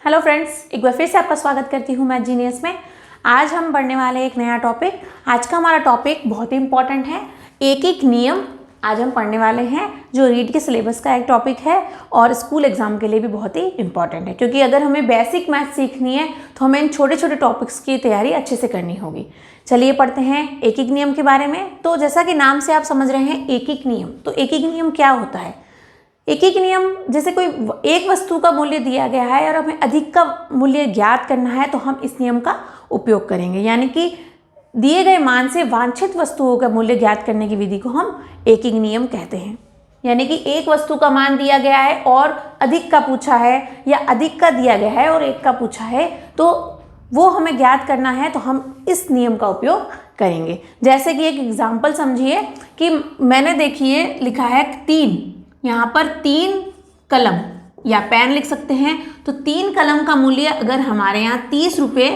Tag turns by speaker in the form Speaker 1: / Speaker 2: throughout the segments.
Speaker 1: Hello friends, एक बार फिर से आपका स्वागत करती हूँ मैं जीनियस में। आज हम पढ़ने वाले हैं एक नया टॉपिक। आज का हमारा टॉपिक बहुत ही इंपॉर्टेंट है, एक एक नियम आज हम पढ़ने वाले हैं, जो रीड के सिलेबस का एक टॉपिक है और स्कूल एग्जाम के लिए भी बहुत ही इंपॉर्टेंट है। क्योंकि अगर हमें बेसिक मैथ सीखनी है तो हमें इन छोटे छोटे टॉपिक्स की तैयारी अच्छे से करनी होगी। चलिए पढ़ते हैं एक एक नियम के बारे में। तो जैसा कि नाम से आप समझ रहे हैं एक एक नियम, तो एक एक नियम क्या होता है? एक एक नियम, जैसे कोई एक वस्तु का मूल्य दिया गया है और हमें अधिक का मूल्य ज्ञात करना है तो हम इस नियम का उपयोग करेंगे। यानी कि दिए गए मान से वांछित वस्तुओं का मूल्य ज्ञात करने की विधि को हम एक एक नियम कहते हैं। यानी कि एक वस्तु का मान दिया गया है और अधिक का पूछा है, या अधिक का दिया गया है और एक का पूछा है, तो वो हमें ज्ञात करना है तो हम इस नियम का उपयोग करेंगे। जैसे कि एक एग्जाम्पल समझिए कि मैंने देखिए लिखा है 3, यहाँ पर 3 कलम या पेन लिख सकते हैं। तो 3 कलम का मूल्य अगर हमारे यहाँ 30 रुपये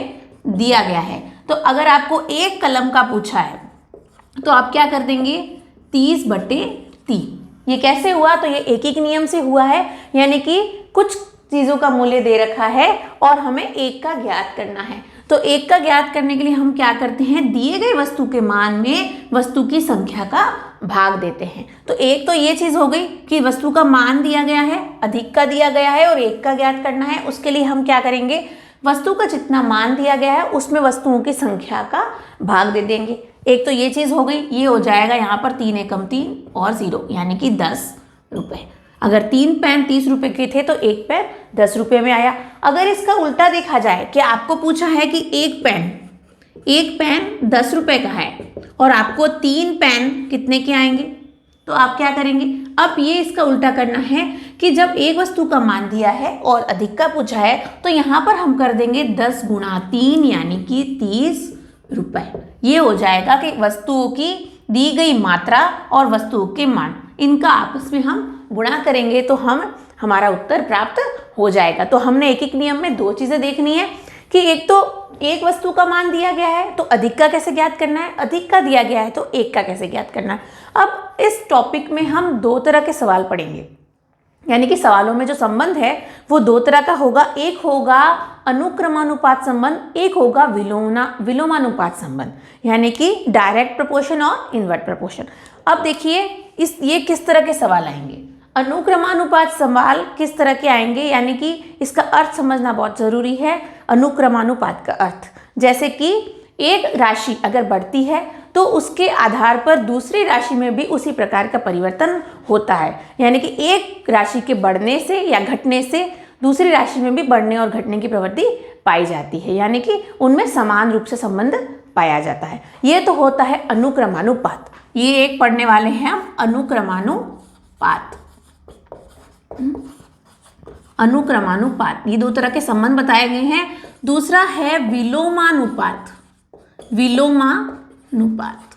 Speaker 1: दिया गया है, तो अगर आपको एक कलम का पूछा है तो आप क्या कर देंगे? 30/3। ये कैसे हुआ? तो ये एक एक नियम से हुआ है। यानी कि कुछ चीज़ों का मूल्य दे रखा है और हमें एक का ज्ञात करना है। तो एक का ज्ञात करने के लिए हम क्या करते हैं? दिए गए वस्तु के मान में वस्तु की संख्या का भाग देते हैं। तो एक तो ये चीज़ हो गई कि वस्तु का मान दिया गया है, अधिक का दिया गया है और एक का ज्ञात करना है। उसके लिए हम क्या करेंगे? वस्तु का जितना मान दिया गया है उसमें वस्तुओं की संख्या का भाग दे देंगे। एक तो ये चीज़ हो गई। ये हो जाएगा यहाँ पर 3 एकम 3 और 0, यानी कि 10 रुपये। अगर 3 पेन 30 रुपये के थे तो एक पेन 10 रुपये में आया। अगर इसका उल्टा देखा जाए कि आपको पूछा है कि एक पेन 10 रुपये का है और आपको 3 पेन कितने के आएंगे, तो आप क्या करेंगे? अब ये इसका उल्टा करना है कि जब एक वस्तु का मान दिया है और अधिक का पूछा है तो यहाँ पर हम कर देंगे 10 × 3, यानी कि 30 रुपये। ये हो जाएगा कि वस्तुओं की दी गई मात्रा और वस्तुओं के मान, इनका आपस में हम गुणा करेंगे तो हमारा उत्तर प्राप्त हो जाएगा। तो हमने एक एक नियम में 2 चीज़ें देखनी है कि एक तो एक वस्तु का मान दिया गया है तो अधिक का कैसे ज्ञात करना है, अधिक का दिया गया है तो एक का कैसे ज्ञात करना है। अब इस टॉपिक में हम 2 तरह के सवाल पढ़ेंगे। यानी कि सवालों में जो संबंध है वो 2 तरह का होगा। एक होगा अनुक्रमानुपात संबंध, एक होगा विलोमानुपात संबंध, यानी कि डायरेक्ट प्रोपोर्शन और इनवर्ट प्रोपोर्शन। अब देखिए ये किस तरह के सवाल आएंगे। अनुक्रमानुपात सवाल किस तरह के आएंगे, यानी कि इसका अर्थ समझना बहुत ज़रूरी है। अनुक्रमानुपात का अर्थ, जैसे कि एक राशि अगर बढ़ती है तो उसके आधार पर दूसरी राशि में भी उसी प्रकार का परिवर्तन होता है। यानी कि एक राशि के बढ़ने से या घटने से दूसरी राशि में भी बढ़ने और घटने की प्रवृत्ति पाई जाती है, यानी कि उनमें समान रूप से संबंध पाया जाता है। ये तो होता है अनुक्रमानुपात। ये एक पढ़ने वाले हैं हम, अनुक्रमानुपात। अनुक्रमानुपात, ये 2 तरह के संबंध बताए गए हैं। दूसरा है विलोमानुपात। विलोमानुपात,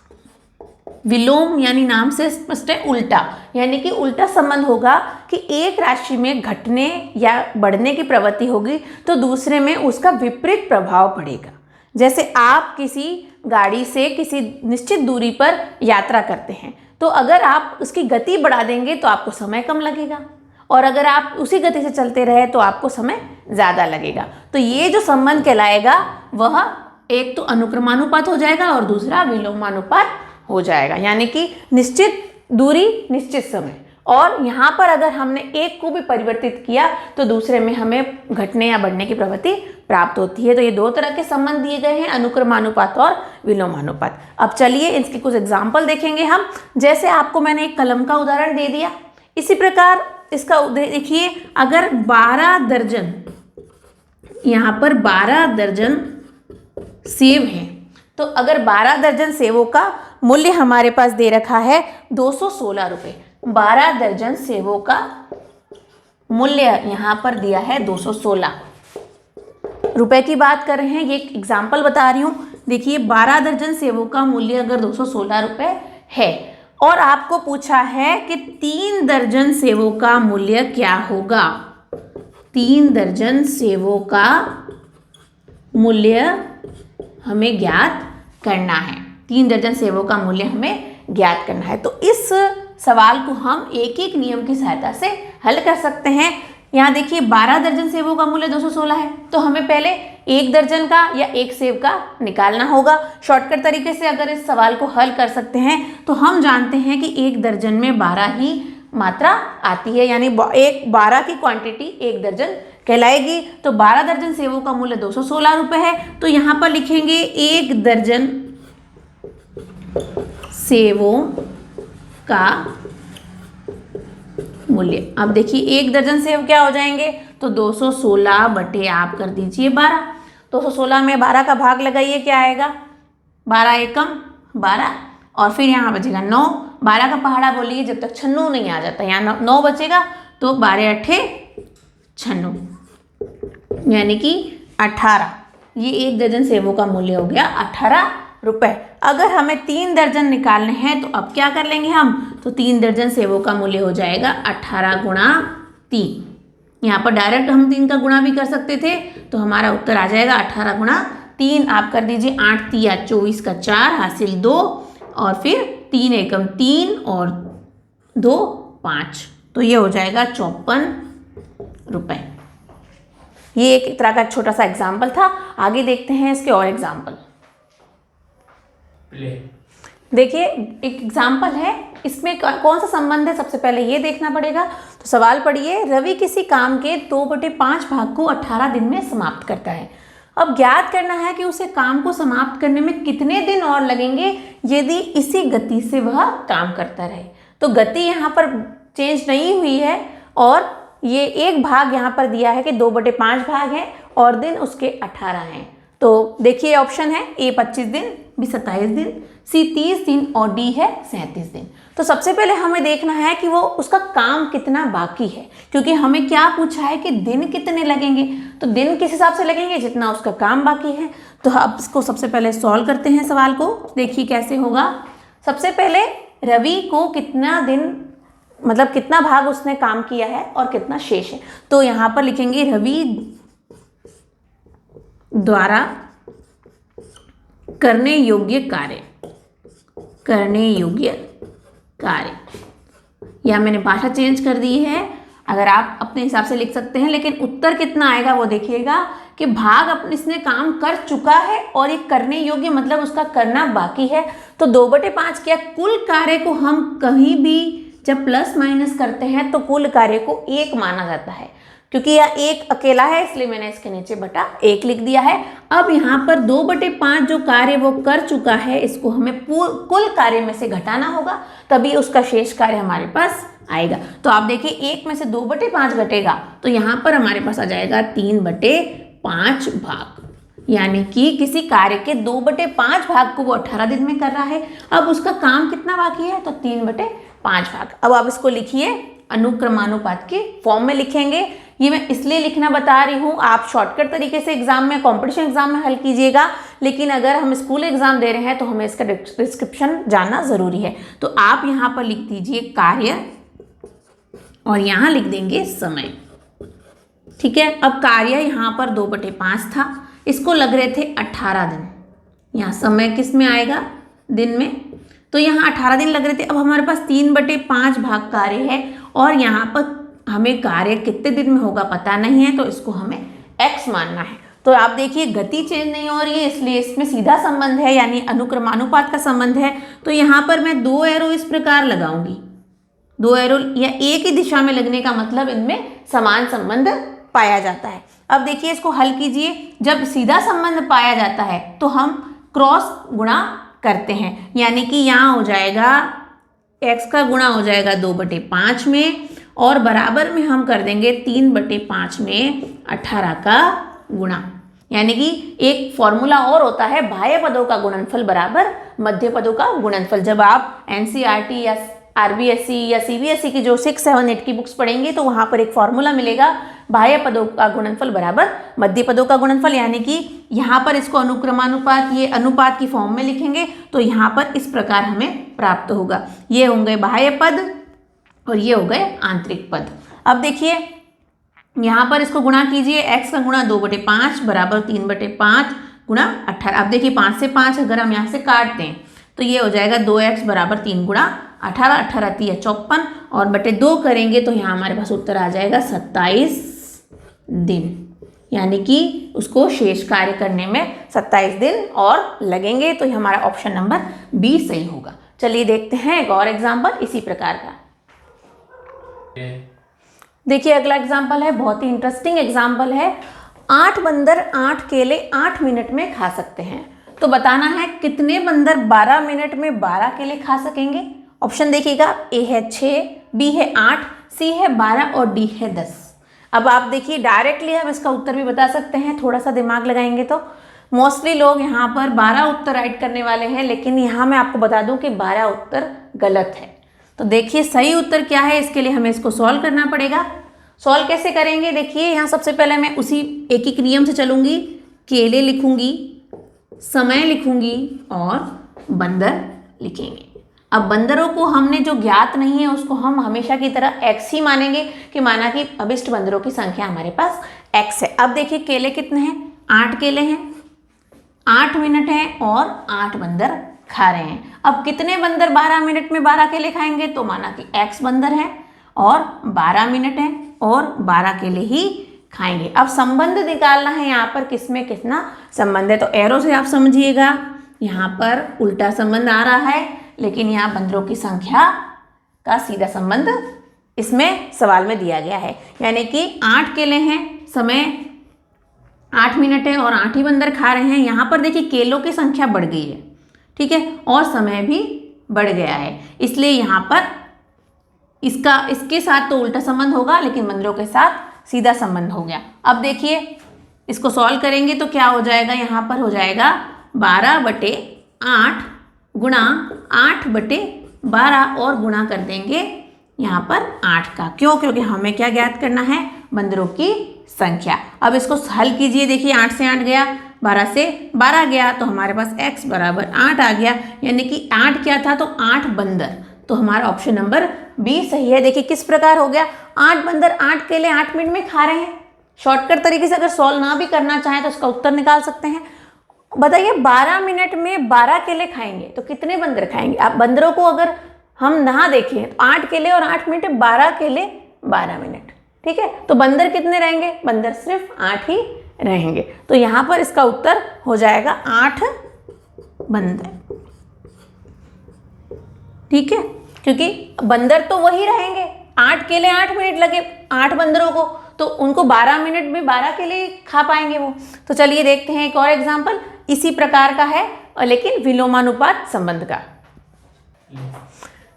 Speaker 1: विलोम यानी नाम से स्पष्ट है उल्टा, यानी कि उल्टा संबंध होगा कि एक राशि में घटने या बढ़ने की प्रवृत्ति होगी तो दूसरे में उसका विपरीत प्रभाव पड़ेगा। जैसे आप किसी गाड़ी से किसी निश्चित दूरी पर यात्रा करते हैं, तो अगर आप उसकी गति बढ़ा देंगे तो आपको समय कम लगेगा, और अगर आप उसी गति से चलते रहे तो आपको समय ज़्यादा लगेगा। तो ये जो संबंध कहलाएगा वह एक तो अनुक्रमानुपात हो जाएगा और दूसरा विलोमानुपात हो जाएगा, यानी कि निश्चित दूरी निश्चित समय। और यहाँ पर अगर हमने एक को भी परिवर्तित किया तो दूसरे में हमें घटने या बढ़ने की प्रवृत्ति प्राप्त होती है। तो ये 2 तरह के संबंध दिए गए हैं, अनुक्रमानुपात और विलोमानुपात। अब चलिए इसके कुछ एग्जाम्पल देखेंगे हम। जैसे आपको मैंने एक कलम का उदाहरण दे दिया, इसी प्रकार इसका देखिए, अगर 12 दर्जन, यहाँ पर 12 दर्जन सेब हैं, तो अगर 12 दर्जन सेबों का मूल्य हमारे पास दे रखा है 216 रुपये। 12 दर्जन सेबों का मूल्य यहाँ पर दिया है 216 रुपये की बात कर रहे हैं। ये एग्जाम्पल बता रही हूँ। देखिए 12 दर्जन सेबों का मूल्य अगर 216 रुपये है और आपको पूछा है कि 3 दर्जन सेबों का मूल्य क्या होगा। 3 दर्जन सेबों का मूल्य हमें ज्ञात करना है। 3 दर्जन सेबों का मूल्य हमें ज्ञात करना है। तो इस सवाल को हम एक एक नियम की सहायता से हल कर सकते हैं। यहाँ देखिए 12 दर्जन सेबों का मूल्य 216 है, तो हमें पहले 1 दर्जन का या 1 सेब का निकालना होगा। शॉर्टकट तरीके से अगर इस सवाल को हल कर सकते हैं तो हम जानते हैं कि 1 दर्जन में 12 ही मात्रा आती है, यानी 12 की क्वांटिटी 1 दर्जन कहलाएगी। तो 12 दर्जन सेबों का मूल्य 216 रुपये है, तो यहाँ पर लिखेंगे 1 दर्जन सेबों का मूल्य। अब देखिए 1 दर्जन सेब क्या हो जाएंगे, तो 216 बटे आप कर दीजिए 12। 216 में 12 का भाग लगाइए, क्या आएगा, 12 एकम 12, और फिर यहाँ बचेगा 9। 12 का पहाड़ा बोलिए जब तक 96 नहीं आ जाता, यहाँ 9 बचेगा, तो 12 अट्ठे 96, यानी कि 18। ये 1 दर्जन सेबों का मूल्य हो गया 18 रुपये। अगर हमें 3 दर्जन निकालने हैं तो अब क्या कर लेंगे हम, तो 3 दर्जन सेबों का मूल्य हो जाएगा 18 गुणा 3। यहाँ पर डायरेक्ट हम 3 का गुणा भी कर सकते थे, तो हमारा उत्तर आ जाएगा 18 गुणा 3। आप कर दीजिए 8 तिया 24 का 4 हासिल 2, और फिर 3 एकम 3 और 2 5, तो ये हो जाएगा 54 रुपये। ये एक तरह का छोटा सा एग्जाम्पल था। आगे देखते हैं इसके और एग्जाम्पल। देखिए एक एग्जाम्पल है, इसमें कौन सा संबंध है सबसे पहले ये देखना पड़ेगा। तो सवाल पढ़िए, रवि किसी काम के 2/5 भाग को 18 दिन में समाप्त करता है। अब ज्ञात करना है कि उसे काम को समाप्त करने में कितने दिन और लगेंगे यदि इसी गति से वह काम करता रहे। तो गति यहाँ पर चेंज नहीं हुई है, और ये एक भाग यहाँ पर दिया है कि 2/5 भाग है और दिन उसके 18 हैं। तो देखिए ऑप्शन है ए 25 दिन, बी 27 दिन, सी 30 दिन और डी है 37 दिन। तो सबसे पहले हमें देखना है कि वो उसका काम कितना बाकी है, क्योंकि हमें क्या पूछा है कि दिन कितने लगेंगे। तो दिन किस हिसाब से लगेंगे, जितना उसका काम बाकी है। तो अब इसको सबसे पहले सॉल्व करते हैं सवाल को। देखिए कैसे होगा। सबसे पहले रवि को कितना दिन, मतलब कितना भाग उसने काम किया है और कितना शेष है। तो यहाँ पर लिखेंगे रवि द्वारा करने योग्य कार्य, करने योग्य कार्य, या मैंने भाषा चेंज कर दी है, अगर आप अपने हिसाब से लिख सकते हैं, लेकिन उत्तर कितना आएगा वो देखिएगा कि भाग अपने इसने काम कर चुका है और ये करने योग्य मतलब उसका करना बाकी है। तो 2/5 क्या, कुल कार्य को हम कहीं भी जब प्लस माइनस करते हैं तो कुल कार्य को 1 माना जाता है, क्योंकि यह 1 अकेला है इसलिए मैंने इसके नीचे बटा 1 लिख दिया है। अब यहाँ पर 2/5 जो कार्य वो कर चुका है, इसको हमें कुल कार्य में से घटाना होगा, तभी उसका शेष कार्य हमारे पास आएगा। तो आप देखिए 1 में से 2/5 घटेगा तो यहाँ पर हमारे पास आ जाएगा 3/5 भाग, यानी कि किसी कार्य के 2/5 भाग को वो 18 दिन में कर रहा है। अब उसका काम कितना बाकी है, तो 3/5 भाग। अब आप इसको लिखिए, अनुक्रमानुपात के फॉर्म में लिखेंगे। ये मैं इसलिए लिखना बता रही हूँ, आप शॉर्टकट तरीके से एग्जाम में, कंपटीशन एग्जाम में हल कीजिएगा, लेकिन अगर हम स्कूल एग्जाम दे रहे हैं तो हमें इसका डिस्क्रिप्शन जानना जरूरी है। तो आप यहाँ पर लिख दीजिए कार्य और यहाँ लिख देंगे समय। ठीक है, अब कार्य यहाँ पर 2/5 था, इसको लग रहे थे 18 दिन। यहाँ समय किस में आएगा, दिन में, तो यहाँ 18 दिन लग रहे थे। अब हमारे पास 3/5 भाग कार्य है और यहाँ पर हमें कार्य कितने दिन में होगा पता नहीं है, तो इसको हमें x मानना है। तो आप देखिए गति चेंज नहीं हो रही है, इसलिए इसमें सीधा संबंध है, यानी अनुक्रमानुपात का संबंध है। तो यहाँ पर मैं 2 एरो इस प्रकार लगाऊंगी, 2 एरो या एक ही दिशा में लगने का मतलब इनमें समान संबंध पाया जाता है। अब देखिए इसको हल कीजिए। जब सीधा संबंध पाया जाता है तो हम क्रॉस गुणा करते हैं, यानी कि यहाँ हो जाएगा x का गुणा हो जाएगा 2/5 में, और बराबर में हम कर देंगे 3/5 में 18 का गुणा। यानी कि एक फॉर्मूला और होता है, बाह्य पदों का गुणनफल बराबर मध्य पदों का गुणनफल। जब आप एनसीईआरटी या आरबीएसई या सीबीएसई की जो 6, 7, 8 की बुक्स पढ़ेंगे तो वहाँ पर एक फॉर्मूला मिलेगा, बाह्य पदों का गुणनफल बराबर मध्य पदों का गुणनफल। यानी कि यहाँ पर इसको अनुक्रमानुपात, ये अनुपात की फॉर्म में लिखेंगे तो यहाँ पर इस प्रकार हमें प्राप्त होगा। ये होंगे बाह्य पद और ये हो गए आंतरिक पद। अब देखिए यहाँ पर इसको गुणा कीजिए, x का गुणा 2/5 बराबर 3/5 गुणा 18। अब देखिए 5 से 5 अगर हम यहाँ से काट दें तो ये हो जाएगा 2x बराबर 3 गुणा 18, 18 तिया 54 और बटे 2 करेंगे तो यहाँ हमारे पास उत्तर आ जाएगा 27 दिन। यानी कि उसको शेष कार्य करने में 27 दिन और लगेंगे। तो हमारा ऑप्शन नंबर बी सही होगा। चलिए देखते हैं एक और एग्जाम्पल इसी प्रकार का। देखिए अगला एग्जाम्पल है, बहुत ही इंटरेस्टिंग एग्जाम्पल है। 8 बंदर 8 केले 8 मिनट में खा सकते हैं। तो बताना है कितने बंदर 12 मिनट में 12 केले खा सकेंगे। ऑप्शन देखिएगा, ए है 6, बी है 8, सी है 12 और डी है 10। अब आप देखिए डायरेक्टली हम इसका उत्तर भी बता सकते हैं, थोड़ा सा दिमाग लगाएंगे तो। मोस्टली लोग यहाँ पर 12 उत्तर राइट करने वाले हैं, लेकिन यहाँ मैं आपको बता दूं कि 12 उत्तर गलत है। तो देखिए सही उत्तर क्या है, इसके लिए हमें इसको सॉल्व करना पड़ेगा। सॉल्व कैसे करेंगे, देखिए यहाँ सबसे पहले मैं उसी एक एक नियम से चलूँगी। केले लिखूँगी, समय लिखूँगी और बंदर लिखेंगे। अब बंदरों को हमने जो ज्ञात नहीं है उसको हम हमेशा की तरह x ही मानेंगे, कि माना कि अभिष्ट बंदरों की संख्या हमारे पास x है। अब देखिए केले कितने हैं, 8 केले हैं, 8 मिनट हैं और 8 बंदर खा रहे हैं। अब कितने बंदर 12 मिनट में 12 केले खाएंगे, तो माना कि x बंदर हैं और 12 मिनट हैं और 12 केले ही खाएंगे। अब संबंध निकालना है, यहाँ पर किसमें कितना संबंध है। तो एरो से आप समझिएगा, यहाँ पर उल्टा संबंध आ रहा है, लेकिन यहाँ बंदरों की संख्या का सीधा संबंध इसमें सवाल में दिया गया है। यानी कि 8 केले हैं, समय 8 मिनट है और 8 ही बंदर खा रहे हैं। यहाँ पर देखिए केलों की संख्या बढ़ गई है, ठीक है, और समय भी बढ़ गया है, इसलिए यहाँ पर इसके साथ तो उल्टा संबंध होगा, लेकिन बंदरों के साथ सीधा संबंध हो गया। अब देखिए इसको सॉल्व करेंगे तो क्या हो जाएगा, यहाँ पर हो जाएगा 12/8 गुणा 8/12 और गुणा कर देंगे यहाँ पर 8 का। क्यों, क्योंकि हमें क्या ज्ञात करना है, बंदरों की संख्या। अब इसको हल कीजिए, देखिए 8 से 8 गया, 12 से 12 गया, तो हमारे पास x बराबर 8 आ गया। यानी कि 8 क्या था, तो 8 बंदर। तो हमारा ऑप्शन नंबर बी सही है। देखिए किस प्रकार हो गया, 8 बंदर 8 केले 8 मिनट में खा रहे हैं। शॉर्टकट तरीके से अगर सॉल्व ना भी करना चाहें तो इसका उत्तर निकाल सकते हैं। बताइए 12 मिनट में 12 केले खाएंगे तो कितने बंदर खाएंगे। आप बंदरों को अगर हम ना देखें तो 8 केले और 8 मिनट, 12 केले 12 मिनट, ठीक है। तो बंदर कितने रहेंगे, बंदर सिर्फ 8 ही रहेंगे। तो यहाँ पर इसका उत्तर हो जाएगा 8 बंदर, ठीक है, क्योंकि बंदर तो वही रहेंगे। 8 केले 8 मिनट लगे 8 बंदरों को, तो उनको 12 मिनट में 12 केले खा पाएंगे वो। तो चलिए देखते हैं एक और एग्जाम्पल इसी प्रकार का है, और लेकिन विलोमानुपात संबंध का।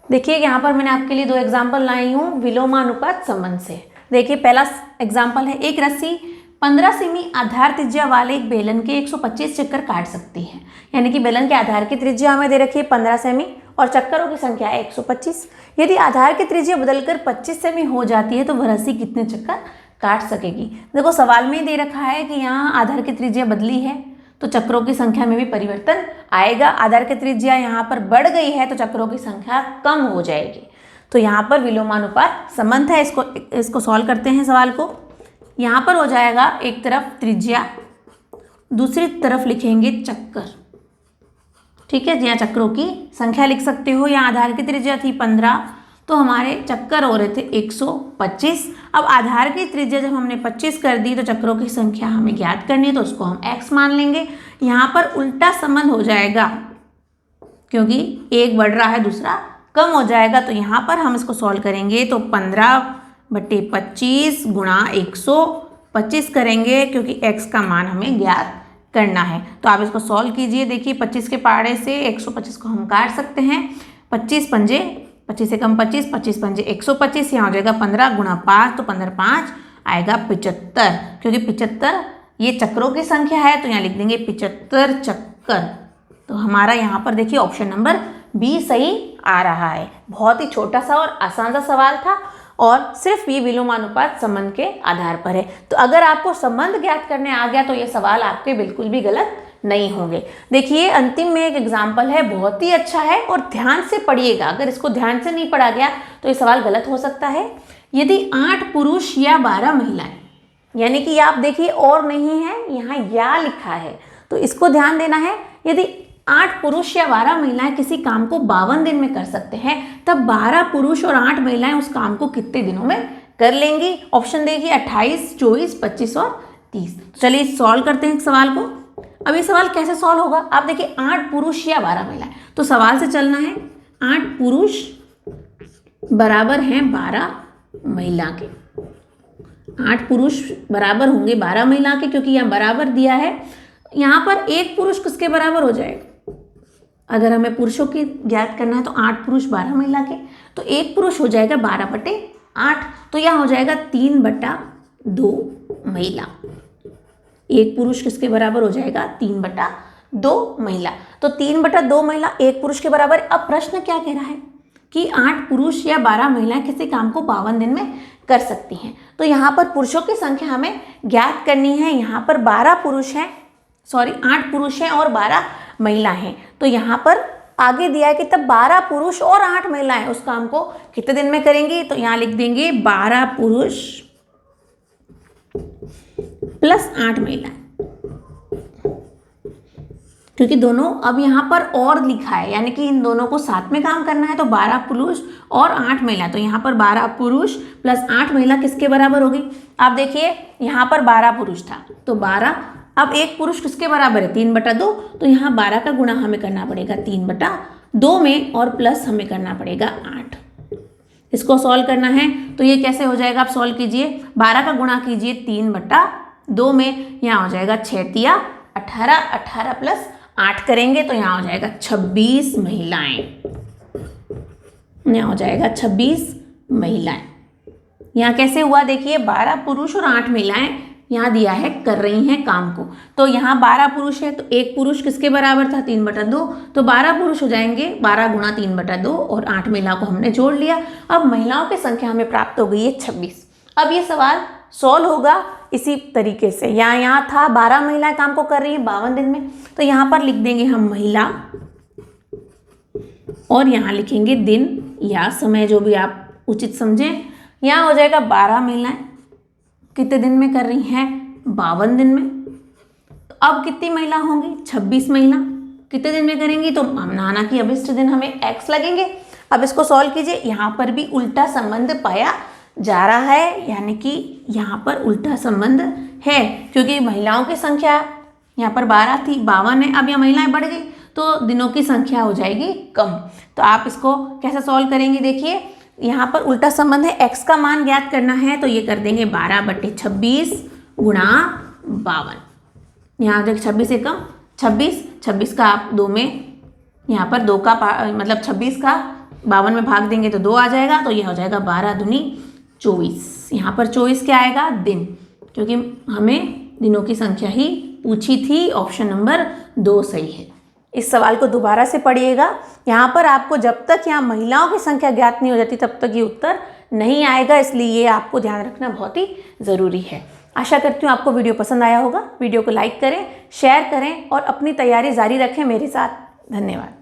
Speaker 1: देखिए यहाँ पर मैंने आपके लिए 2 एग्जाम्पल लाई हूँ विलोमानुपात संबंध से। देखिए पहला एग्जाम्पल है, एक रस्सी 15 सेमी आधार त्रिज्या वाले एक बेलन के 125 चक्कर काट सकती है। यानी कि बेलन के आधार की त्रिज्या हमें दे रखी है 15 सेमी और चक्करों की संख्या है 125। यदि आधार की त्रिज्या बदलकर 25 सेमी हो जाती है तो वह रस्सी कितने चक्कर काट सकेगी। देखो सवाल में ही दे रखा है कि यहाँ आधार की त्रिज्या बदली है तो चक्रों की संख्या में भी परिवर्तन आएगा। आधार की त्रिज्या यहाँ पर बढ़ गई है तो चक्रों की संख्या कम हो जाएगी। तो यहाँ पर विलोमानुपात संबंध है। इसको सॉल्व करते हैं सवाल को। यहाँ पर हो जाएगा एक तरफ त्रिज्या, दूसरी तरफ लिखेंगे चक्कर, ठीक है। यहाँ चक्रों की संख्या लिख सकते हो। यहाँ आधार की त्रिज्या थी 15 तो हमारे चक्कर हो रहे थे 125। अब आधार की त्रिज्या जब हमने 25 कर दी तो चक्रों की संख्या हमें ज्ञात करनी है, तो उसको हम x मान लेंगे। यहाँ पर उल्टा संबंध हो जाएगा क्योंकि एक बढ़ रहा है दूसरा कम हो जाएगा। तो यहाँ पर हम इसको सॉल्व करेंगे तो 15/25 गुणा 125 करेंगे क्योंकि x का मान हमें ज्ञात करना है। तो आप इसको सॉल्व कीजिए। देखिए 25 के पहाड़े से 125 को हम काट सकते हैं। 25 पंजे 25 से कम 25, 25 पंजे 125, यहाँ हो जाएगा 15 गुणा 5 तो 15 5 आएगा 75, क्योंकि 75 ये चक्रों की संख्या है तो यहाँ लिख देंगे 75 चक्कर। तो हमारा यहाँ पर देखिए ऑप्शन नंबर बी सही आ रहा है। बहुत ही छोटा सा और आसान सा सवाल था और सिर्फ ये विलोमानुपात संबंध के आधार पर है। तो अगर आपको संबंध ज्ञात करने आ गया तो ये सवाल आपके बिल्कुल भी गलत नहीं होंगे। देखिए अंतिम में एक एग्जाम्पल है, बहुत ही अच्छा है और ध्यान से पढ़िएगा। अगर इसको ध्यान से नहीं पढ़ा गया तो ये सवाल गलत हो सकता है। यदि 8 पुरुष या 12 महिलाएं, यानी कि आप देखिए और नहीं है, यहाँ या लिखा है तो इसको ध्यान देना है। यदि 8 पुरुष या 12 महिलाएं किसी काम को 52 दिन में कर सकते हैं, तब 12 पुरुष और 8 महिलाएं उस काम को कितने दिनों में कर लेंगी? ऑप्शन देखिए 28, 24, 25 और 30। तो चलिए सॉल्व करते हैं इस सवाल को। अब ये सवाल कैसे सॉल्व होगा? आप देखिए 8 पुरुष या 12 महिलाएं, तो सवाल से चलना है 8 पुरुष बराबर हैं 12 महिला के। 8 पुरुष बराबर होंगे 12 महिला के, क्योंकि यहाँ बराबर दिया है। यहाँ पर एक पुरुष किसके बराबर हो जाएगा? अगर हमें पुरुषों की ज्ञात करना है तो 8 पुरुष 12 महिला के, तो एक पुरुष हो जाएगा 12/8, तो यहाँ हो जाएगा 3/2 महिला। एक पुरुष किसके बराबर हो जाएगा? 3/2 महिला। तो 3/2 महिला एक पुरुष के बराबर। अब प्रश्न क्या कह रहा है कि 8 पुरुष या 12 महिलाएं किसी काम को 52 दिन में कर सकती हैं। तो यहाँ पर पुरुषों की संख्या हमें ज्ञात करनी है। यहाँ पर 8 पुरुष हैं और 12 महिला हैं। तो यहाँ पर आगे दिया है कि तब 12 पुरुष और 8 महिलाएं उस काम को कितने दिन में करेंगी? तो यहाँ लिख देंगे 12 पुरुष प्लस 8 महिलाएं, क्योंकि दोनों अब यहाँ पर और लिखा है, यानी कि इन दोनों को साथ में काम करना है। तो 12 पुरुष और 8 महिला, तो यहाँ पर 12 पुरुष प्लस 8 महिला किसके बराबर होगी? आप देखिए यहाँ पर 12 पुरुष था, तो 12, अब एक पुरुष किसके बराबर है? 3/2, तो यहाँ 12 का गुणा हमें करना पड़ेगा 3/2 में, और प्लस हमें करना पड़ेगा 8। इसको सॉल्व करना है तो ये कैसे हो जाएगा? आप सॉल्व कीजिए, 12 का गुणा कीजिए 3/2 में, यहाँ हो जाएगा 6 × 18, 18 प्लस 8 करेंगे तो यहाँ हो जाएगा 26 महिलाएं। यहाँ हो जाएगा 26 महिलाएं। यहाँ कैसे हुआ? देखिए 12 पुरुष और 8 महिलाएं यहाँ दिया है कर रही हैं काम को। तो यहाँ 12 पुरुष है, तो एक पुरुष किसके बराबर था? 3/2, तो 12 पुरुष हो जाएंगे 12 × 3/2, और 8 महिलाओं को हमने जोड़ लिया। अब महिलाओं की संख्या हमें प्राप्त हो गई है 26। अब ये सवाल सॉल्व होगा इसी तरीके से। यहाँ था 12 महिलाएं काम को कर रही हैं 52 दिन में, तो यहाँ पर लिख देंगे हम महिला, और यहाँ लिखेंगे दिन या समय, जो भी आप उचित समझें। यहाँ हो जाएगा 12 महिलाएं कितने दिन में कर रही हैं? 52 दिन में। तो अब कितनी महिला होंगी? 26 महिला कितने दिन में करेंगी? तो माना कि अभिष्ट दिन हमें x लगेंगे। अब इसको सॉल्व कीजिए। यहाँ पर भी उल्टा संबंध पाया जा रहा है, यानी कि यहाँ पर उल्टा संबंध है, क्योंकि महिलाओं की संख्या यहाँ पर 12 थी, 52 है। अब यहाँ महिलाएं बढ़ गई तो दिनों की संख्या हो जाएगी कम। तो आप इसको कैसे सॉल्व करेंगे? देखिए यहाँ पर उल्टा संबंध है, x का मान ज्ञात करना है, तो ये कर देंगे 12/26 गुणा 52। यहाँ देख 26 से कम 26 का आप 2 में, यहाँ पर 2 का मतलब 26 का 52 में भाग देंगे तो 2 आ जाएगा, तो ये हो जाएगा 12 दूनी 24। यहाँ पर 24 क्या आएगा? दिन, क्योंकि हमें दिनों की संख्या ही पूछी थी। ऑप्शन नंबर 2 सही है। इस सवाल को दोबारा से पढ़िएगा। यहाँ पर आपको जब तक यहाँ महिलाओं की संख्या ज्ञात नहीं हो जाती तब तक ये उत्तर नहीं आएगा, इसलिए ये आपको ध्यान रखना बहुत ही ज़रूरी है। आशा करती हूँ आपको वीडियो पसंद आया होगा। वीडियो को लाइक करें, शेयर करें और अपनी तैयारी जारी रखें मेरे साथ। धन्यवाद।